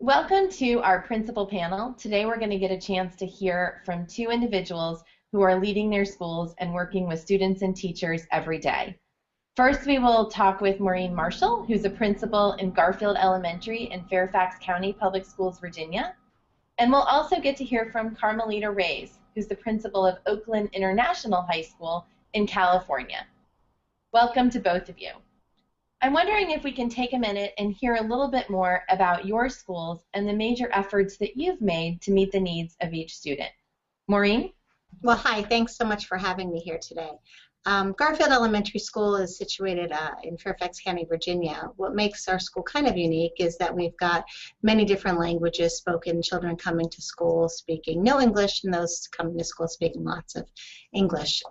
Welcome to our principal panel. Today we're going to get a chance to hear from two individuals who are leading their schools and working with students and teachers every day. First, we will talk with Maureen Marshall, who's a principal in Garfield Elementary in Fairfax County Public Schools, Virginia. And we'll also get to hear from Carmelita Reyes, who's the principal of Oakland International High School in California. Welcome to both of you. I'm wondering if we can take a minute and hear a little bit more about your schools and the major efforts that you've made to meet the needs of each student. Maureen? Well, hi. Thanks so much for having me here today. Garfield Elementary School is situated in Fairfax County, Virginia. What makes our school kind of unique is that we've got many different languages spoken, children coming to school speaking no English, and those coming to school speaking lots of English.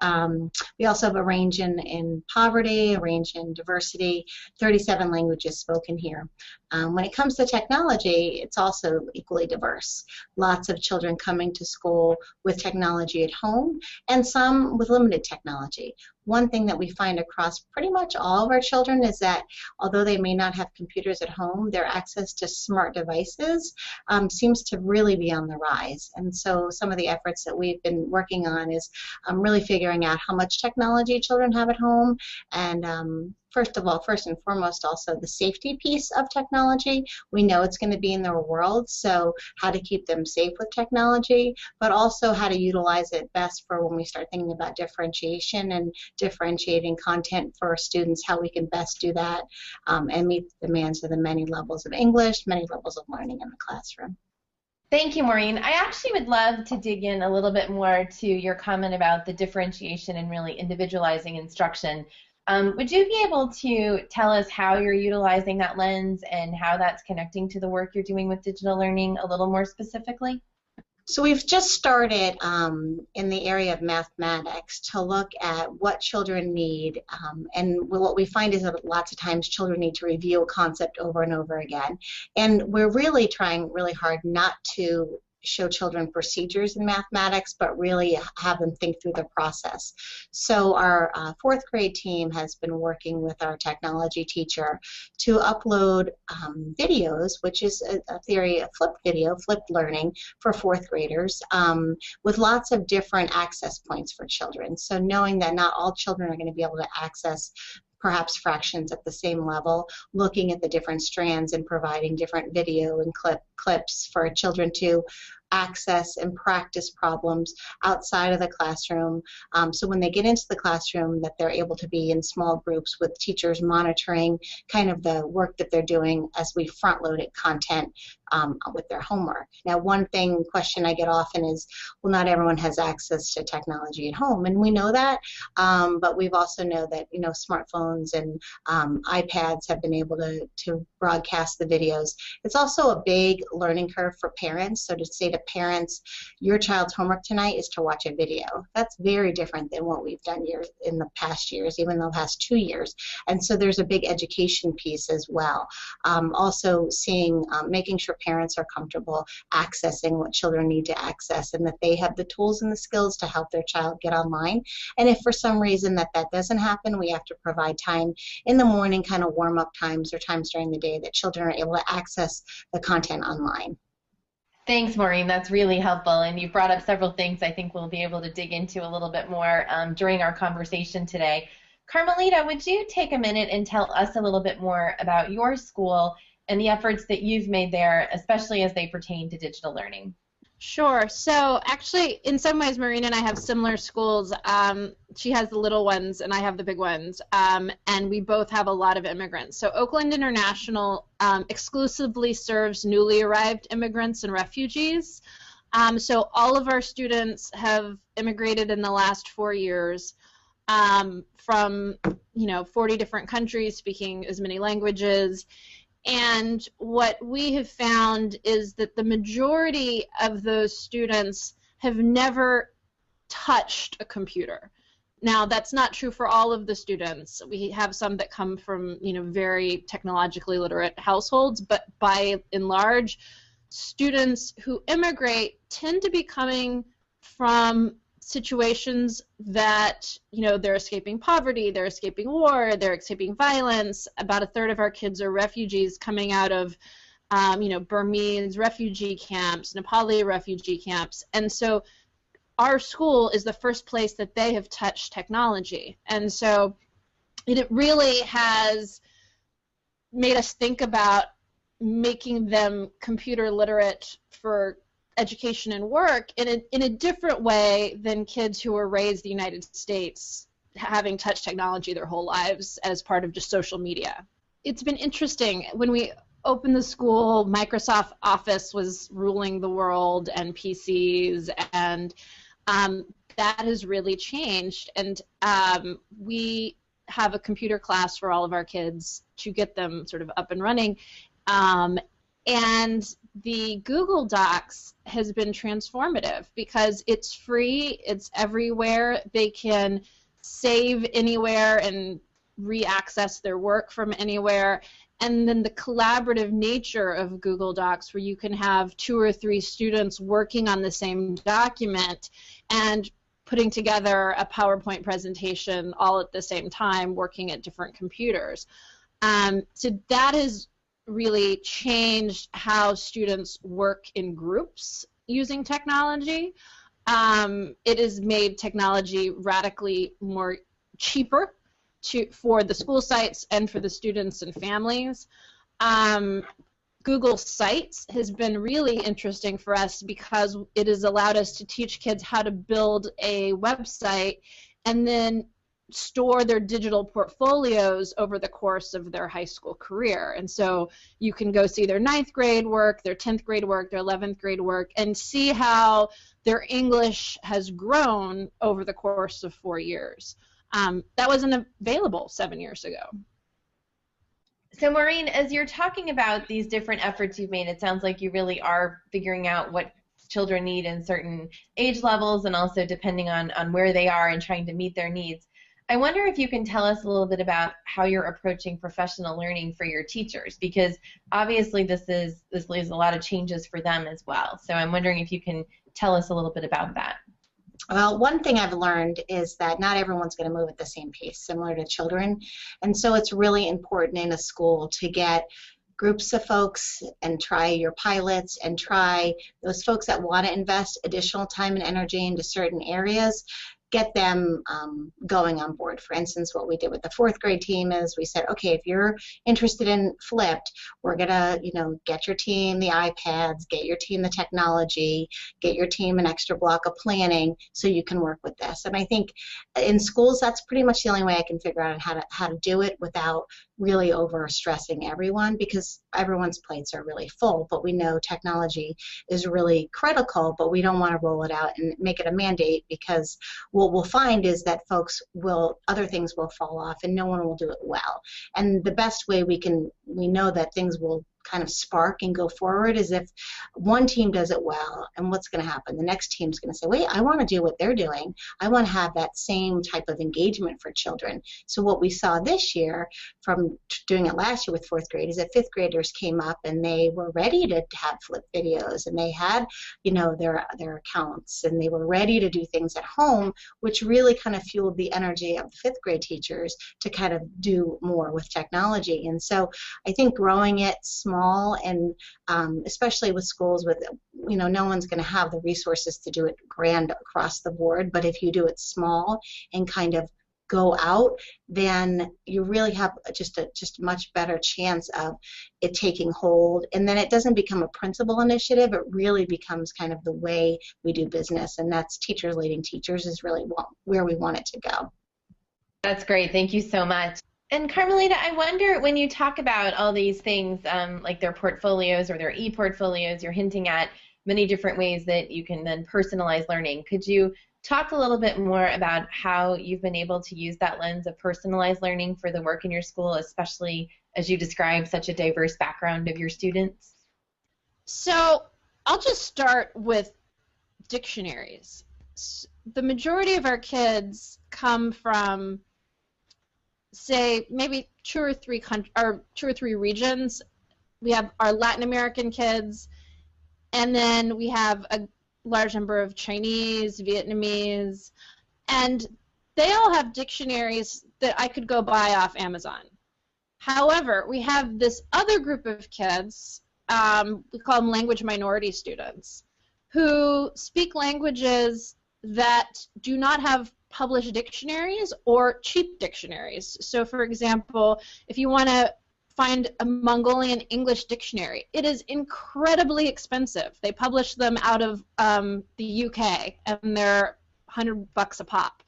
We also have a range in poverty, a range in diversity, 37 languages spoken here. When it comes to technology, it's also equally diverse. Lots of children coming to school with technology at home, and some with limited technology. One thing that we find across pretty much all of our children is that although they may not have computers at home, their access to smart devices seems to really be on the rise. And so some of the efforts that we've been working on is really figuring out how much technology children have at home, and first and foremost, also the safety piece of technology. We know it's going to be in their world, so how to keep them safe with technology, but also how to utilize it best for when we start thinking about differentiation and differentiating content for our students, how we can best do that and meet the demands of the many levels of English, many levels of learning in the classroom. Thank you, Maureen. I actually would love to dig in a little bit more to your comment about the differentiation and really individualizing instruction. Would you be able to tell us how you're utilizing that lens and how that's connecting to the work you're doing with digital learning a little more specifically? So we've just started in the area of mathematics to look at what children need, and what we find is that lots of times children need to review a concept over and over again, and we're really trying really hard not to show children procedures in mathematics, but really have them think through the process. So our fourth grade team has been working with our technology teacher to upload videos, which is a theory of flipped learning for fourth graders, with lots of different access points for children. So knowing that not all children are going to be able to access perhaps fractions at the same level, looking at the different strands and providing different video and clips for children to access and practice problems outside of the classroom, so when they get into the classroom that they're able to be in small groups with teachers monitoring kind of the work that they're doing as we front-loaded content with their homework. Now, one question I get often is, well, not everyone has access to technology at home, and we know that, but we've also know that smartphones and iPads have been able to broadcast the videos. It's also a big learning curve for parents, so to say to parents, your child's homework tonight is to watch a video. That's very different than what we've done in the past years, even the past 2 years. And so there's a big education piece as well. Also making sure parents are comfortable accessing what children need to access, and that they have the tools and the skills to help their child get online. And if for some reason that doesn't happen, we have to provide time in the morning, kind of warm-up times or times during the day that children are able to access the content online. Thanks, Maureen. That's really helpful, and you've brought up several things I think we'll be able to dig into a little bit more during our conversation today. Carmelita, would you take a minute and tell us a little bit more about your school and the efforts that you've made there, especially as they pertain to digital learning? Sure. So actually, in some ways, Maureen and I have similar schools. She has the little ones, and I have the big ones, and we both have a lot of immigrants. So Oakland International exclusively serves newly arrived immigrants and refugees. So all of our students have immigrated in the last 4 years from 40 different countries, speaking as many languages. And what we have found is that the majority of those students have never touched a computer. Now, that's not true for all of the students. We have some that come from, very technologically literate households, but by and large, students who immigrate tend to be coming from situations that, they're escaping poverty, they're escaping war, they're escaping violence. About a third of our kids are refugees coming out of Burmese refugee camps, Nepali refugee camps. And so our school is the first place that they have touched technology. And so it really has made us think about making them computer literate for education and work in a different way than kids who were raised in the United States having touched technology their whole lives as part of just social media. It's been interesting. When we opened the school, Microsoft Office was ruling the world and PCs, and that has really changed. And we have a computer class for all of our kids to get them sort of up and running. And the Google Docs has been transformative because it's free, it's everywhere. They can save anywhere and re-access their work from anywhere. And then the collaborative nature of Google Docs, where you can have 2 or 3 students working on the same document and putting together a PowerPoint presentation all at the same time, working at different computers. So that has really changed how students work in groups using technology. It has made technology radically more cheaper for the school sites and for the students and families. Google Sites has been really interesting for us because it has allowed us to teach kids how to build a website and then store their digital portfolios over the course of their high school career. And so you can go see their 9th grade work, their 10th grade work, their 11th grade work, and see how their English has grown over the course of 4 years. That wasn't available 7 years ago. So Maureen, as you're talking about these different efforts you've made, it sounds like you really are figuring out what children need in certain age levels and also depending on where they are and trying to meet their needs. I wonder if you can tell us a little bit about how you're approaching professional learning for your teachers, because obviously this leaves a lot of changes for them as well. So I'm wondering if you can tell us a little bit about that. Well, one thing I've learned is that not everyone's going to move at the same pace, similar to children. And so it's really important in a school to get groups of folks and try your pilots and try those folks that want to invest additional time and energy into certain areas, get them going on board. For instance, what we did with the 4th grade team is we said, okay, if you're interested in flipped, we're gonna, get your team the iPads, get your team the technology, get your team an extra block of planning so you can work with this. And I think in schools, that's pretty much the only way I can figure out how to do it without really over stressing everyone, because everyone's plates are really full. But we know technology is really critical, but we don't want to roll it out and make it a mandate, because what we'll find is that other things will fall off and no one will do it well. And the best way we know that things will kind of spark and go forward is if one team does it well, and what's going to happen? The next team's going to say, wait, I want to do what they're doing. I want to have that same type of engagement for children. So what we saw this year from doing it last year with 4th grade is that 5th graders came up and they were ready to have flip videos, and they had, their accounts, and they were ready to do things at home, which really kind of fueled the energy of the 5th grade teachers to kind of do more with technology. And so I think growing it small, and especially with schools with, no one's going to have the resources to do it grand across the board, but if you do it small and kind of go out, then you really have just a much better chance of it taking hold. And then it doesn't become a principal initiative, it really becomes kind of the way we do business, and that's teachers leading teachers is really where we want it to go. That's great. Thank you so much. And Carmelita, I wonder, when you talk about all these things, like their portfolios or their e-portfolios, you're hinting at many different ways that you can then personalize learning. Could you talk a little bit more about how you've been able to use that lens of personalized learning for the work in your school, especially as you describe such a diverse background of your students? So I'll just start with dictionaries. The majority of our kids come from, say, maybe two or three regions. We have our Latin American kids, and then we have a large number of Chinese, Vietnamese, and they all have dictionaries that I could go buy off Amazon. However, we have this other group of kids we call them language minority students, who speak languages that do not have published dictionaries or cheap dictionaries. So for example, if you want to find a Mongolian English dictionary, it is incredibly expensive. They publish them out of the UK, and they're $100 a pop.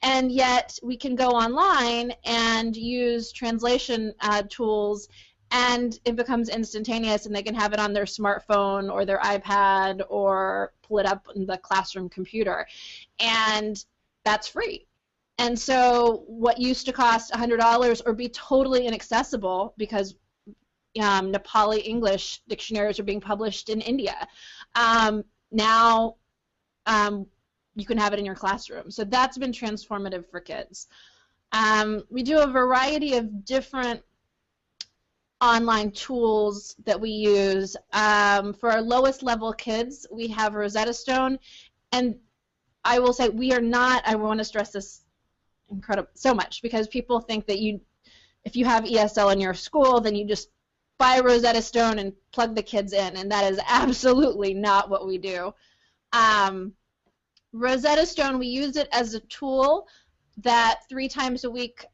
And yet we can go online and use translation tools, and it becomes instantaneous, and they can have it on their smartphone or their iPad or pull it up on the classroom computer, and that's free. And so what used to cost $100 or be totally inaccessible because Nepali English dictionaries are being published in India, now you can have it in your classroom. So that's been transformative for kids. We do a variety of different online tools that we use. For our lowest level kids, we have Rosetta Stone, and I will say we are not, I want to stress this so much, because people think that if you have ESL in your school, then you just buy Rosetta Stone and plug the kids in, and that is absolutely not what we do. Rosetta Stone, we use it as a tool that 3 times a week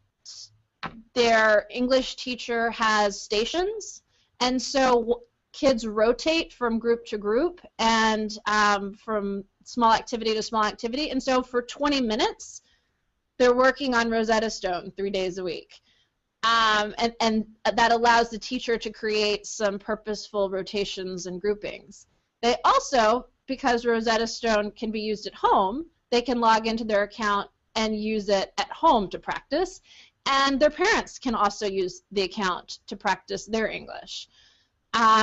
their English teacher has stations, and so kids rotate from group to group and from small activity to small activity, and so for 20 minutes they're working on Rosetta Stone 3 days a week. And that allows the teacher to create some purposeful rotations and groupings. They also, because Rosetta Stone can be used at home, they can log into their account and use it at home to practice, and their parents can also use the account to practice their English.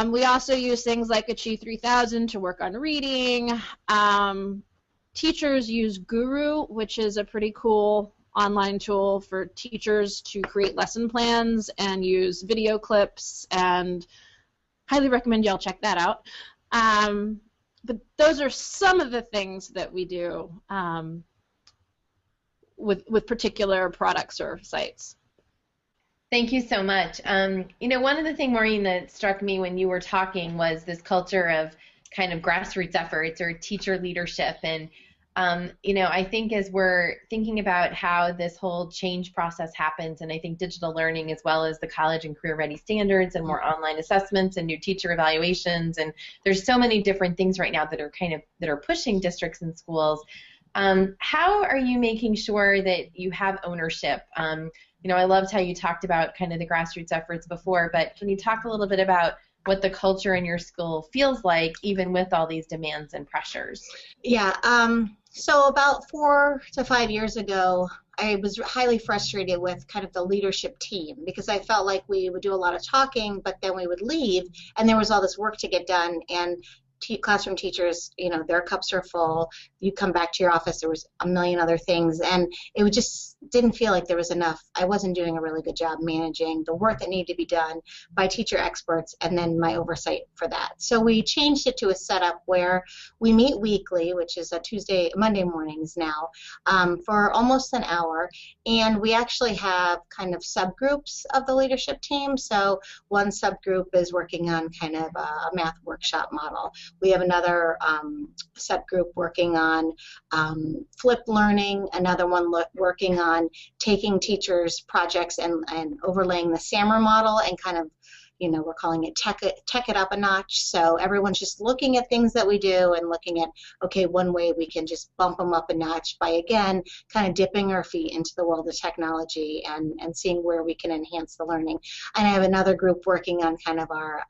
We also use things like Achieve 3000 to work on reading. Teachers use Guru, which is a pretty cool online tool for teachers to create lesson plans and use video clips, and highly recommend y'all check that out. But those are some of the things that we do with particular products or sites. Thank you so much. You know, one of the things, Maureen, that struck me when you were talking was this culture of kind of grassroots efforts or teacher leadership. And, you know, I think as we're thinking about how this whole change process happens, and I think digital learning as well as the college and career ready standards and more online assessments and new teacher evaluations, and there's so many different things right now that are pushing districts and schools. How are you making sure that you have ownership? You know, I loved how you talked about kind of the grassroots efforts before, but can you talk a little bit about what the culture in your school feels like, even with all these demands and pressures? Yeah, so about 4 to 5 years ago, I was highly frustrated with kind of the leadership team, because I felt like we would do a lot of talking, but then we would leave, and there was all this work to get done, and classroom teachers, you know, their cups are full. You come back to your office, there was a million other things, and it just didn't feel like there was enough. I wasn't doing a really good job managing the work that needed to be done by teacher experts and then my oversight for that. So we changed it to a setup where we meet weekly, which is Monday mornings now, for almost an hour, and we actually have kind of subgroups of the leadership team. So one subgroup is working on kind of a math workshop model. We have another subgroup working on flipped learning, another one working on taking teachers' projects and overlaying the SAMR model and kind of, you know, we're calling it tech it up a notch. So everyone's just looking at things that we do and looking at, okay, one way we can just bump them up a notch by, again, kind of dipping our feet into the world of technology and seeing where we can enhance the learning. And I have another group working on kind of our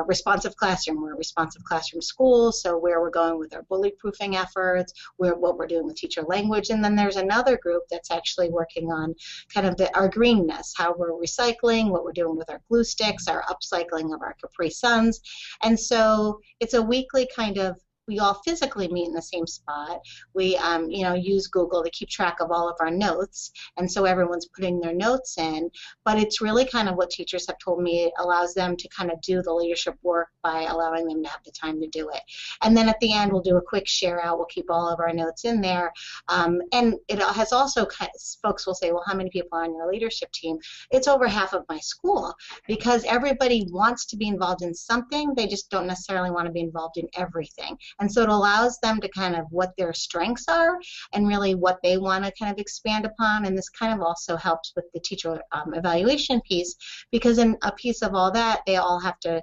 responsive classroom. We're a responsive classroom school, so where we're going with our bully proofing efforts, what we're doing with teacher language. And then there's another group that's actually working on kind of our greenness, how we're recycling, what we're doing with our glue sticks, our upcycling of our Capri Suns. And so it's a weekly kind of we all physically meet in the same spot. We, use Google to keep track of all of our notes, and so everyone's putting their notes in. But it's really kind of what teachers have told me. It allows them to kind of do the leadership work by allowing them to have the time to do it. And then at the end, we'll do a quick share out. We'll keep all of our notes in there. And it has also, folks will say, well, how many people are on your leadership team? It's over half of my school, because everybody wants to be involved in something. They just don't necessarily want to be involved in everything. And so it allows them to kind of what their strengths are and really what they want to kind of expand upon. And this kind of also helps with the teacher evaluation piece, because in a piece of all that, they all have to,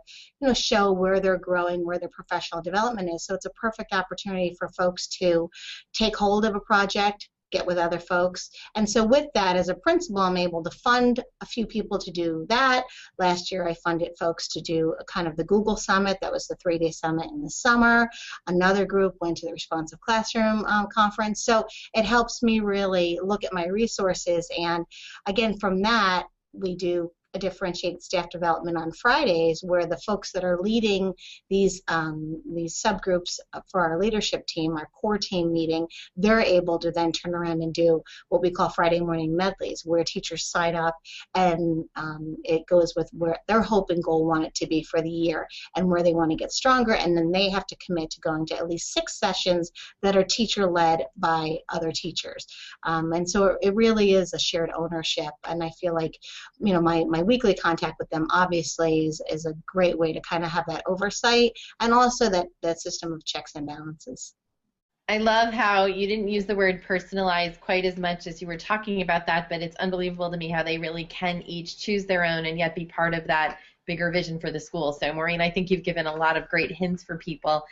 show where they're growing, where their professional development is. So it's a perfect opportunity for folks to take hold of a project, get with other folks. And so with that, as a principal, I'm able to fund a few people to do that. Last year, I funded folks to do a kind of the Google Summit. That was the 3-day summit in the summer. Another group went to the Responsive Classroom conference. So it helps me really look at my resources. And again, from that, we do a differentiated staff development on Fridays, where the folks that are leading these subgroups for our leadership team, our core team meeting, they're able to then turn around and do what we call Friday morning medleys, where teachers sign up and it goes with where their hope and goal want it to be for the year and where they want to get stronger, and then they have to commit to going to at least 6 sessions that are teacher-led by other teachers. And so it really is a shared ownership, and I feel like, my weekly contact with them obviously is a great way to kind of have that oversight, and also that system of checks and balances. I love how you didn't use the word personalized quite as much as you were talking about that, but it's unbelievable to me how they really can each choose their own and yet be part of that bigger vision for the school. So Maureen, I think you've given a lot of great hints for people.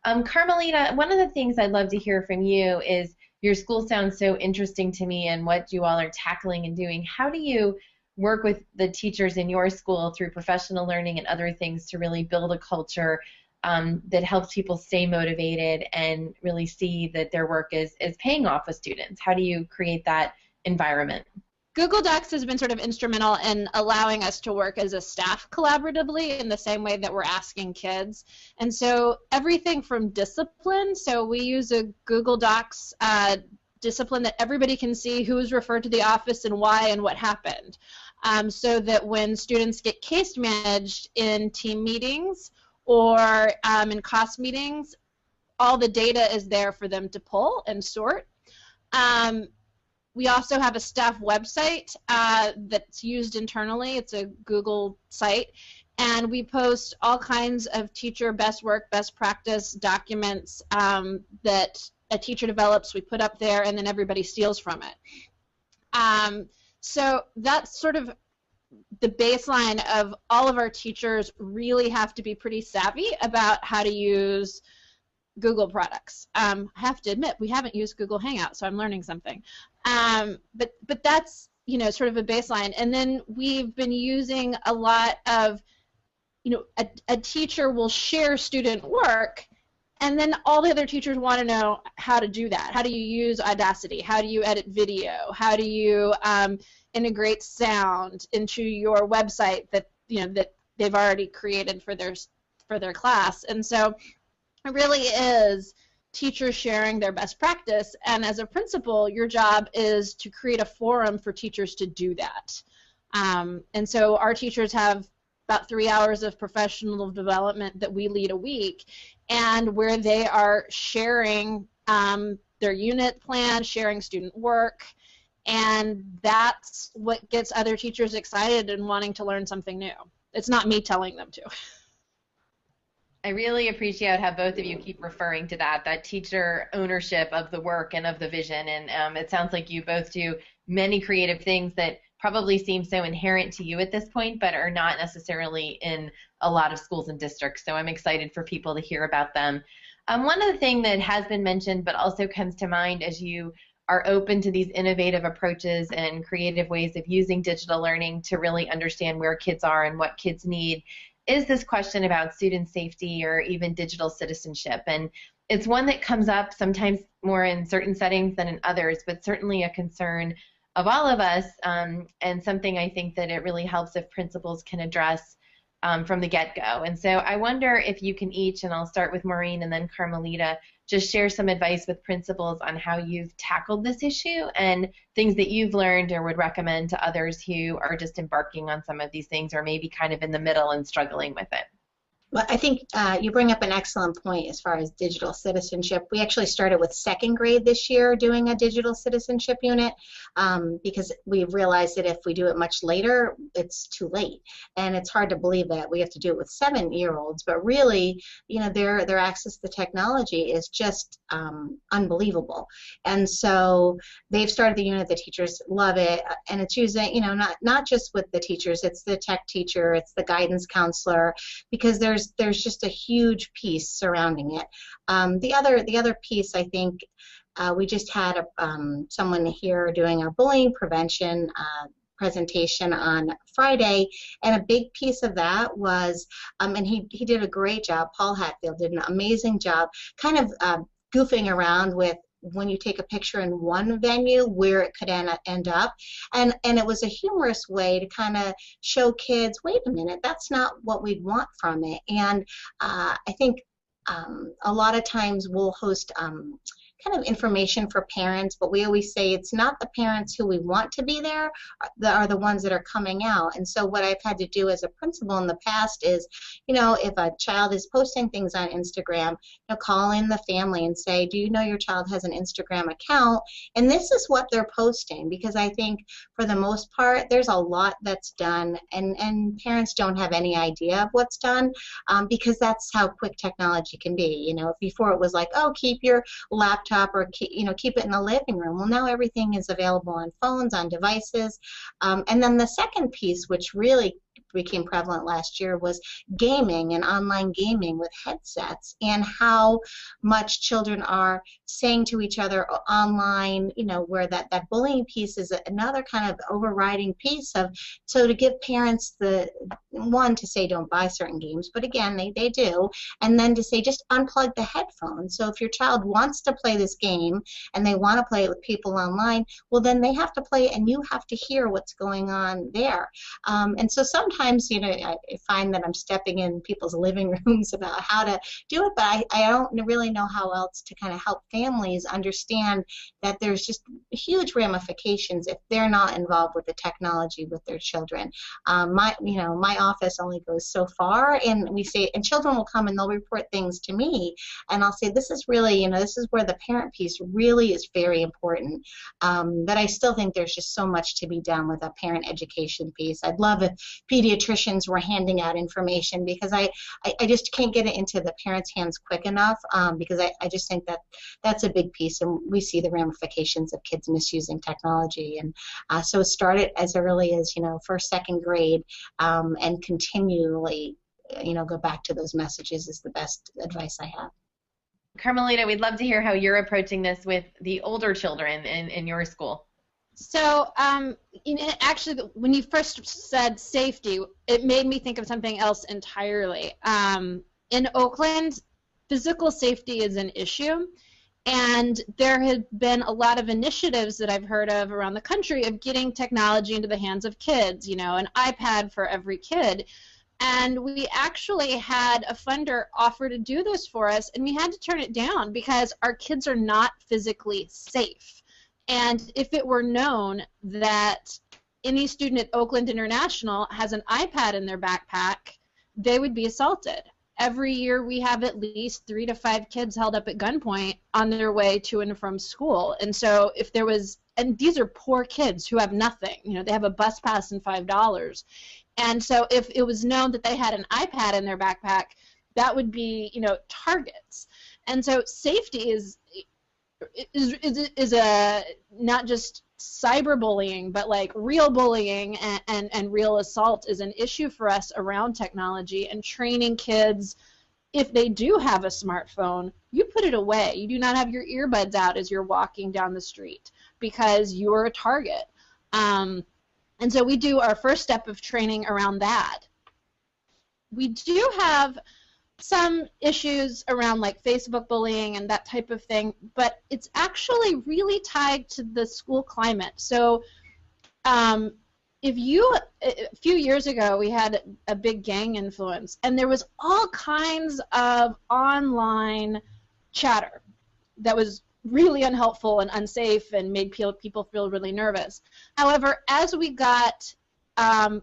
Carmelita, one of the things I'd love to hear from you is, your school sounds so interesting to me and what you all are tackling and doing. How do you work with the teachers in your school through professional learning and other things to really build a culture that helps people stay motivated and really see that their work is paying off with students? How do you create that environment? Google Docs has been sort of instrumental in allowing us to work as a staff collaboratively in the same way that we're asking kids. And so everything from discipline, so we use a Google Docs discipline that everybody can see who was referred to the office and why and what happened, so that when students get case managed in team meetings or in cost meetings, all the data is there for them to pull and sort. We also have a staff website that's used internally. It's a Google site, and we post all kinds of teacher best work, best practice documents that a teacher develops. We put up there, and then everybody steals from it. So that's sort of the baseline of all of our teachers really have to be pretty savvy about how to use Google products. I have to admit, we haven't used Google Hangout, so I'm learning something. But that's, sort of a baseline. And then we've been using a lot of, a teacher will share student work, and then all the other teachers want to know how to do that. How do you use Audacity? How do you edit video? How do you integrate sound into your website that that they've already created for their class? And so it really is teachers sharing their best practice, and as a principal, your job is to create a forum for teachers to do that. And so our teachers have about 3 hours of professional development that we lead a week, and where they are sharing their unit plan, sharing student work, and that's what gets other teachers excited and wanting to learn something new. It's not me telling them to. I really appreciate how both of you keep referring to that teacher ownership of the work and of the vision, and it sounds like you both do many creative things that probably seem so inherent to you at this point, but are not necessarily in a lot of schools and districts, so I'm excited for people to hear about them. One of the things that has been mentioned but also comes to mind as you are open to these innovative approaches and creative ways of using digital learning to really understand where kids are and what kids need is this question about student safety or even digital citizenship. And it's one that comes up sometimes more in certain settings than in others, but certainly a concern of all of us, and something I think that it really helps if principals can address from the get-go. And so I wonder if you can each, and I'll start with Maureen and then Carmelita, just share some advice with principals on how you've tackled this issue and things that you've learned or would recommend to others who are just embarking on some of these things or maybe kind of in the middle and struggling with it. Well, I think you bring up an excellent point as far as digital citizenship. We actually started with second grade this year doing a digital citizenship unit because we realized that if we do it much later, it's too late. And it's hard to believe that we have to do it with 7-year-olds, but really, you know, their access to technology is just unbelievable. And so they've started the unit, the teachers love it, and it's using, you know, not just with the teachers, it's the tech teacher, it's the guidance counselor, because there's just a huge piece surrounding it. The other piece, I think, we just had someone here doing a bullying prevention presentation on Friday, and a big piece of that was, and he did a great job. Paul Hatfield did an amazing job, kind of goofing around with when you take a picture in one venue, where it could end up. And it was a humorous way to kind of show kids, wait a minute, that's not what we'd want from it. And I think a lot of times we'll host kind of information for parents, but we always say it's not the parents who we want to be there that are the ones that are coming out. And so what I've had to do as a principal in the past is, you know, if a child is posting things on Instagram, you know, call in the family and say, do you know your child has an Instagram account? And this is what they're posting, because I think for the most part, there's a lot that's done, and parents don't have any idea of what's done because that's how quick technology can be. You know, before it was like, oh, keep your laptop or keep it in the living room. Well, now everything is available on phones, on devices. And then the second piece, which really became prevalent last year, was gaming and online gaming with headsets, and how much children are saying to each other online, you know, where that bullying piece is another kind of overriding piece of, so to give parents the one to say don't buy certain games, but again, they do, and then to say just unplug the headphones. So if your child wants to play this game and they want to play it with people online, well, then they have to play it and you have to hear what's going on there. And so sometimes, you know, I find that I'm stepping in people's living rooms about how to do it, but I don't really know how else to kind of help families understand that there's just huge ramifications if they're not involved with the technology with their children. My office only goes so far, and we say, and children will come and they'll report things to me, and I'll say, this is really, you know, this is where the parent piece really is very important. But I still think there's just so much to be done with a parent education piece. I'd love if pediatricians were handing out information, because I just can't get it into the parents' hands quick enough, because I just think that that's a big piece, and we see the ramifications of kids misusing technology. And so it started as early as, you know, first, second grade, and continually, you know, go back to those messages is the best advice I have. Carmelita, we'd love to hear how you're approaching this with the older children in your school. So, actually, when you first said safety, it made me think of something else entirely. In Oakland, physical safety is an issue, and there have been a lot of initiatives that I've heard of around the country of getting technology into the hands of kids, you know, an iPad for every kid. And we actually had a funder offer to do this for us, and we had to turn it down because our kids are not physically safe. And if it were known that any student at Oakland International has an iPad in their backpack, they would be assaulted. Every year we have at least 3 to 5 kids held up at gunpoint on their way to and from school. And so if there was, and these are poor kids who have nothing, you know, they have a bus pass and $5. And so if it was known that they had an iPad in their backpack, that would be, you know, targets. And so safety is a not just cyberbullying, but like real bullying and real assault is an issue for us around technology, and training kids, if they do have a smartphone, you put it away. You do not have your earbuds out as you're walking down the street because you're a target. And so we do our first step of training around that. We do have some issues around like Facebook bullying and that type of thing, but it's actually really tied to the school climate. So if you, a few years ago, we had a big gang influence, and there was all kinds of online chatter that was really unhelpful and unsafe and made people feel really nervous. However, as we got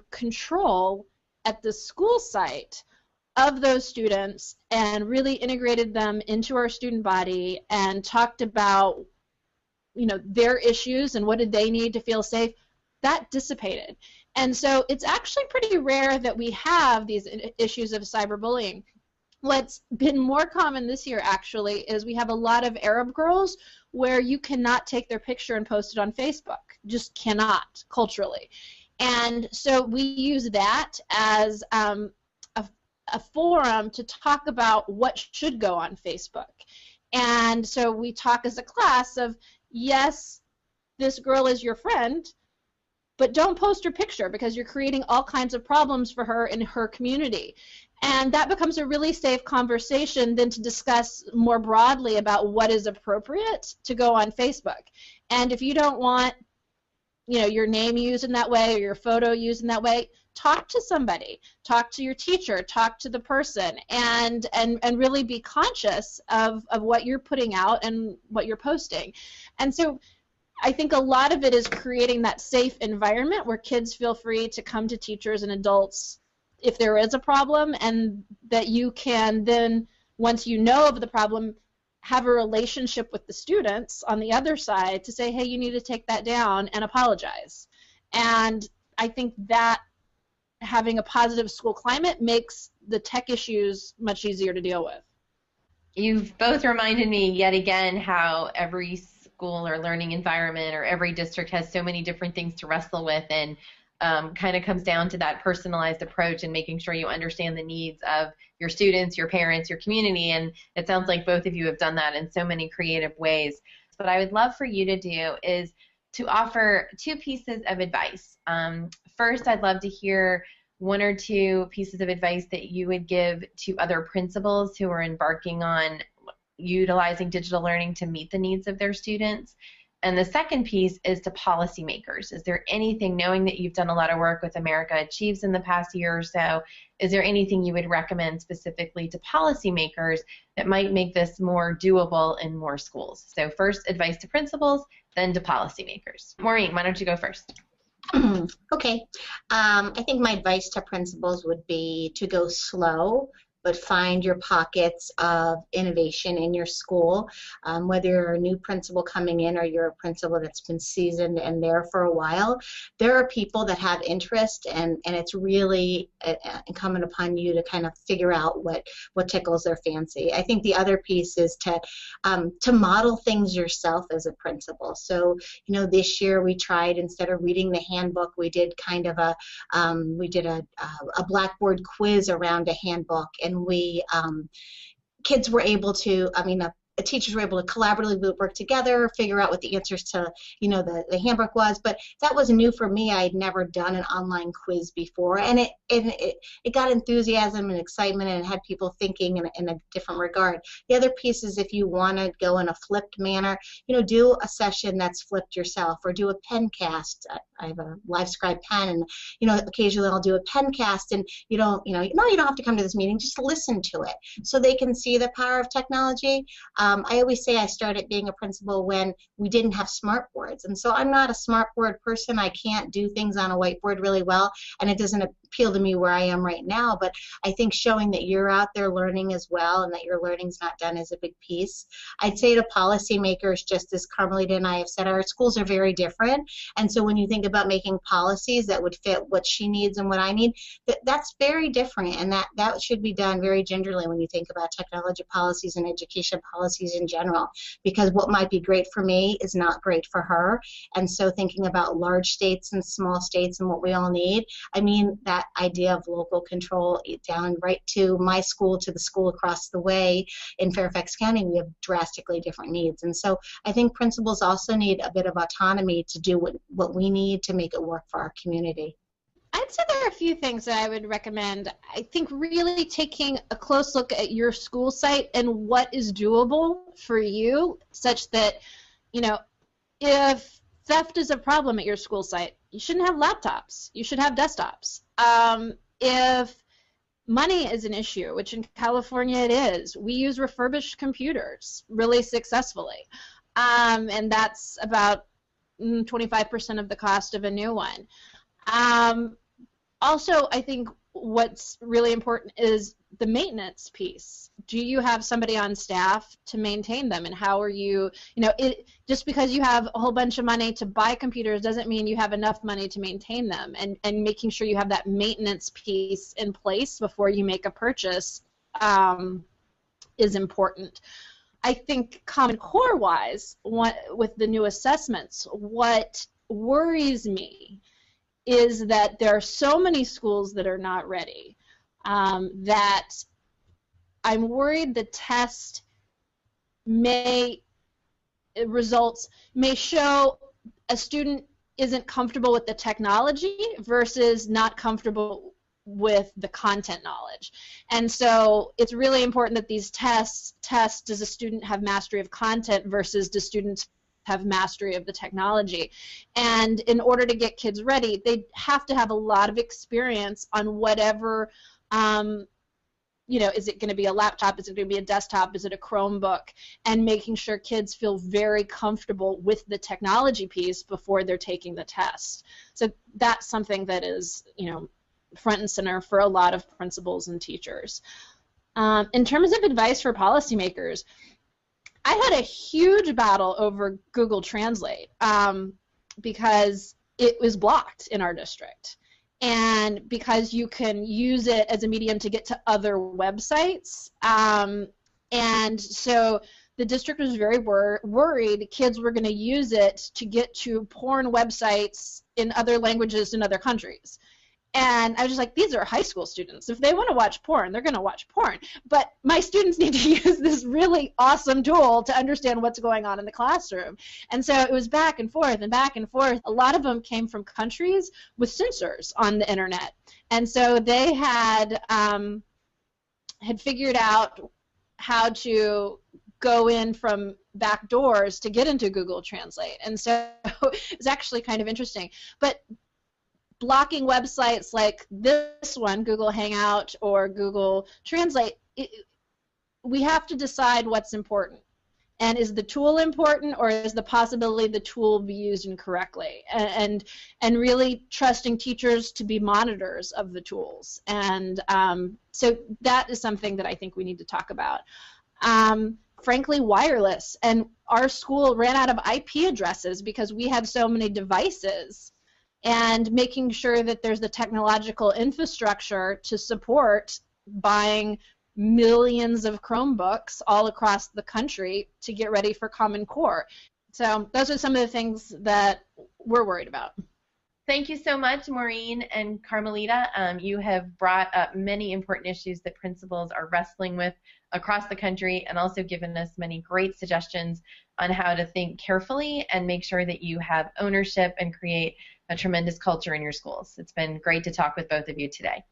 control at the school site of those students and really integrated them into our student body and talked about, you know, their issues and what did they need to feel safe, that dissipated. And so it's actually pretty rare that we have these issues of cyberbullying. What's been more common this year, actually, is we have a lot of Arab girls where you cannot take their picture and post it on Facebook. Just cannot, culturally. And so we use that as a forum to talk about what should go on Facebook. And so we talk as a class of, yes, this girl is your friend, but don't post her picture because you're creating all kinds of problems for her in her community. And that becomes a really safe conversation then to discuss more broadly about what is appropriate to go on Facebook. And if you don't want, you know, your name used in that way or your photo used in that way, talk to somebody, talk to your teacher, talk to the person, and really be conscious of what you're putting out and what you're posting. And so I think a lot of it is creating that safe environment where kids feel free to come to teachers and adults if there is a problem, and that you can then, once you know of the problem, have a relationship with the students on the other side to say, hey, you need to take that down and apologize. And I think that having a positive school climate makes the tech issues much easier to deal with. You've both reminded me yet again how every school or learning environment or every district has so many different things to wrestle with, and kind of comes down to that personalized approach and making sure you understand the needs of your students, your parents, your community, and it sounds like both of you have done that in so many creative ways. What I would love for you to do is to offer two pieces of advice. First, I'd love to hear one or two pieces of advice that you would give to other principals who are embarking on utilizing digital learning to meet the needs of their students. And the second piece is to policymakers. Is there anything, knowing that you've done a lot of work with America Achieves in the past year or so, is there anything you would recommend specifically to policymakers that might make this more doable in more schools? So first, advice to principals, then to policymakers. Maureen, why don't you go first? Okay. I think my advice to principals would be to go slow, but find your pockets of innovation in your school. Whether you're a new principal coming in or you're a principal that's been seasoned and there for a while, there are people that have interest, and it's really incumbent upon you to kind of figure out what tickles their fancy. I think the other piece is to model things yourself as a principal. So, you know, this year we tried, instead of reading the handbook, we did kind of a Blackboard quiz around a handbook, and we kids were able to, the teachers were able to collaboratively work together, figure out what the answers to, you know, the handbook was. But that was new for me. I had never done an online quiz before, and it got enthusiasm and excitement, and it had people thinking in a different regard. The other piece is, if you want to go in a flipped manner, you know, do a session that's flipped yourself, or do a pen cast. I have a live scribe pen, and you know, occasionally I'll do a pen cast, and you don't have to come to this meeting. Just listen to it so they can see the power of technology. I always say I started being a principal when we didn't have smart boards, and so I'm not a smart board person. I can't do things on a whiteboard really well, and it doesn't appeal to me where I am right now. But I think showing that you're out there learning as well, and that your learning's not done, is a big piece. I'd say to policymakers, just as Carmelita and I have said, our schools are very different, and so when you think about making policies that would fit what she needs and what I need, that's very different, and that should be done very gingerly when you think about technology policies and education policies in general, because what might be great for me is not great for her. And so thinking about large states and small states and what we all need, I mean, that idea of local control down right to my school, to the school across the way in Fairfax County, we have drastically different needs. And so I think principals also need a bit of autonomy to do what we need to make it work for our community. I'd say there are a few things that I would recommend. I think really taking a close look at your school site and what is doable for you, such that, you know, if theft is a problem at your school site, you shouldn't have laptops. You should have desktops. If money is an issue, which in California it is, we use refurbished computers really successfully. And that's about 25% of the cost of a new one. Also, I think what's really important is the maintenance piece. Do you have somebody on staff to maintain them, and how are you, just because you have a whole bunch of money to buy computers doesn't mean you have enough money to maintain them, and making sure you have that maintenance piece in place before you make a purchase is important. I think Common Core-wise, with the new assessments, what worries me is that there are so many schools that are not ready, that I'm worried the test results may show a student isn't comfortable with the technology versus not comfortable with the content knowledge. And so it's really important that these tests test, does a student have mastery of content versus do students have mastery of the technology. And in order to get kids ready, they have to have a lot of experience on whatever, is it going to be a laptop, is it going to be a desktop, is it a Chromebook, and making sure kids feel very comfortable with the technology piece before they're taking the test. So that's something that is, front and center for a lot of principals and teachers. In terms of advice for policymakers, I had a huge battle over Google Translate because it was blocked in our district, and because you can use it as a medium to get to other websites, and so the district was very worried kids were going to use it to get to porn websites in other languages in other countries. And I was just like, these are high school students. If they want to watch porn, they're going to watch porn. But my students need to use this really awesome tool to understand what's going on in the classroom. And so it was back and forth and back and forth. A lot of them came from countries with censors on the internet. And so they had figured out how to go in from back doors to get into Google Translate. And so it's actually kind of interesting. But blocking websites like this one, Google Hangout or Google Translate, we have to decide what's important. And is the tool important, or is the possibility the tool be used incorrectly? And really trusting teachers to be monitors of the tools. And so that is something that I think we need to talk about. Frankly, wireless. And our school ran out of IP addresses because we had so many devices. And making sure that there's the technological infrastructure to support buying millions of Chromebooks all across the country to get ready for Common Core. So those are some of the things that we're worried about. Thank you so much, Maureen and Carmelita. You have brought up many important issues that principals are wrestling with across the country, and also given us many great suggestions on how to think carefully and make sure that you have ownership and create a tremendous culture in your schools. It's been great to talk with both of you today.